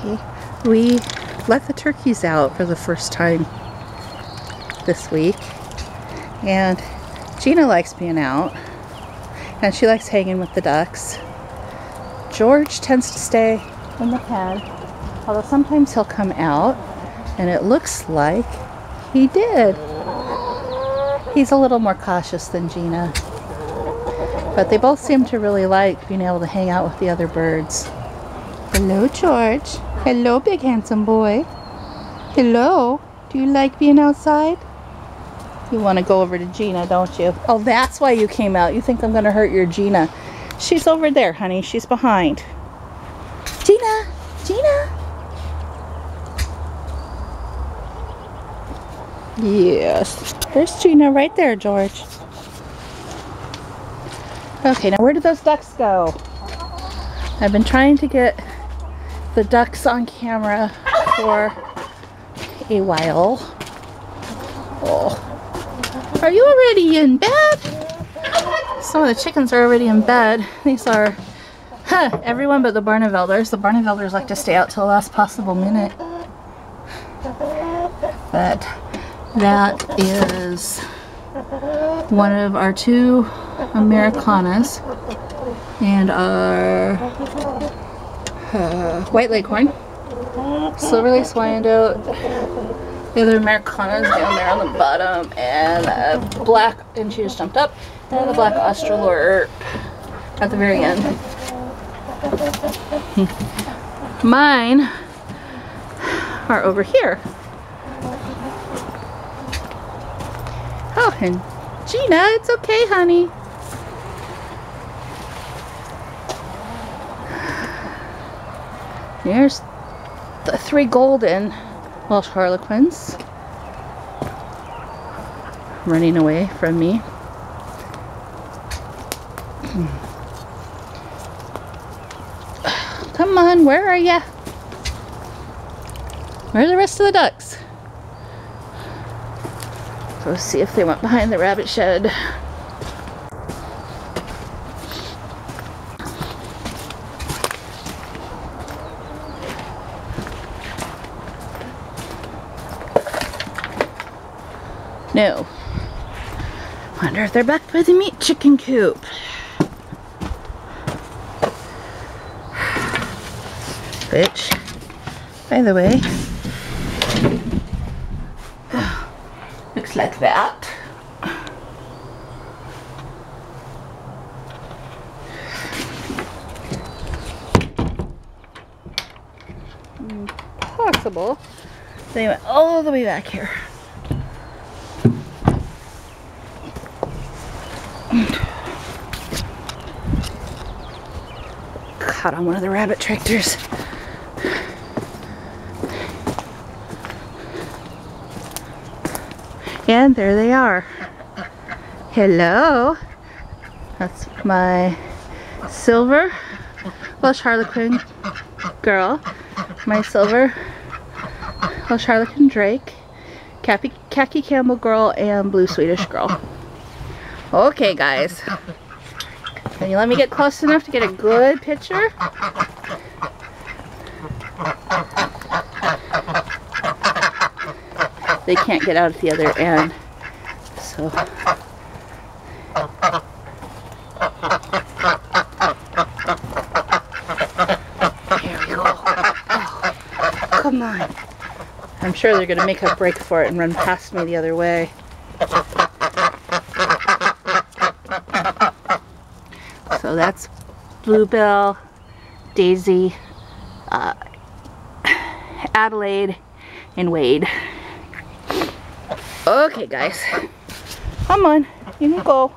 Okay, we let the turkeys out for the first time this week, and Gina likes being out and she likes hanging with the ducks. George tends to stay in the pen, although sometimes he'll come out, and it looks like he did. He's a little more cautious than Gina, but they both seem to really like being able to hang out with the other birds. Hello, George. Hello, big handsome boy. Hello. Do you like being outside? You want to go over to Gina, don't you? Oh, that's why you came out. You think I'm going to hurt your Gina. She's over there, honey. She's behind. Gina! Gina! Yes. There's Gina right there, George. Okay, now where did those ducks go? I've been trying to get the ducks on camera for a while. Oh. Are you already in bed? Some of the chickens are already in bed. These are, everyone but the Barnevelders. The Barnevelders like to stay out till the last possible minute. But that is one of our two Americanas and our white leghorn, silver-laced Wyandotte, the other Americanas down there on the bottom, and a black, and she just jumped up, and the black Australorp at the very end. Mine are over here. Oh, and Gina, it's okay, honey. There's the 3 golden Welsh Harlequins running away from me. Come on, where are ya? Where are the rest of the ducks? Let's see if they went behind the rabbit shed. No. Wonder if they're back by the meat chicken coop. Which, by the way, looks like that. Possible. They went all the way back here. Caught on one of the rabbit tractors. And there they are. Hello. That's my silver Welsh Harlequin girl, my silver Welsh Harlequin Drake, khaki Campbell girl, and blue Swedish girl. Okay, guys. Can you let me get close enough to get a good picture? They can't get out at the other end, so. Here we go. Oh, come on. I'm sure they're going to make a break for it and run past me the other way. So that's Bluebell, Daisy, Adelaide, and Wade. Okay, guys. Come on. You can go.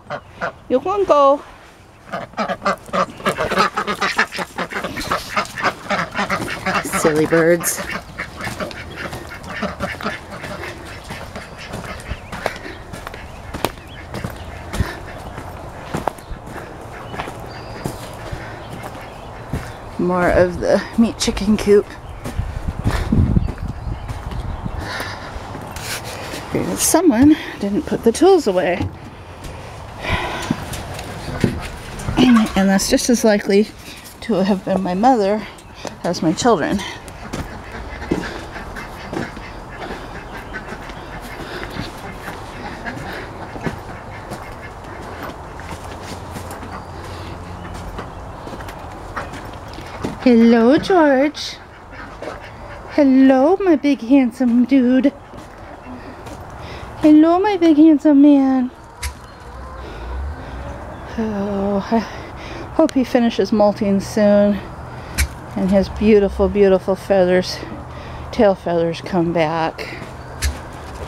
You can go. Silly birds. More of the meat chicken coop. Someone didn't put the tools away. And that's just as likely to have been my mother as my children. Hello, George. Hello, my big handsome dude. Hello, my big handsome man. Oh, I hope he finishes molting soon and his beautiful, beautiful feathers, tail feathers come back.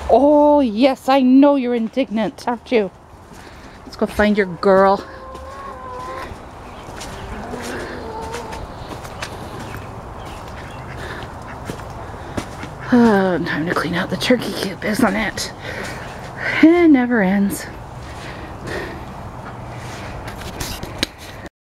Oh, yes, I know you're indignant, aren't you? Let's go find your girl. Oh, time to clean out the turkey coop, isn't it? It never ends.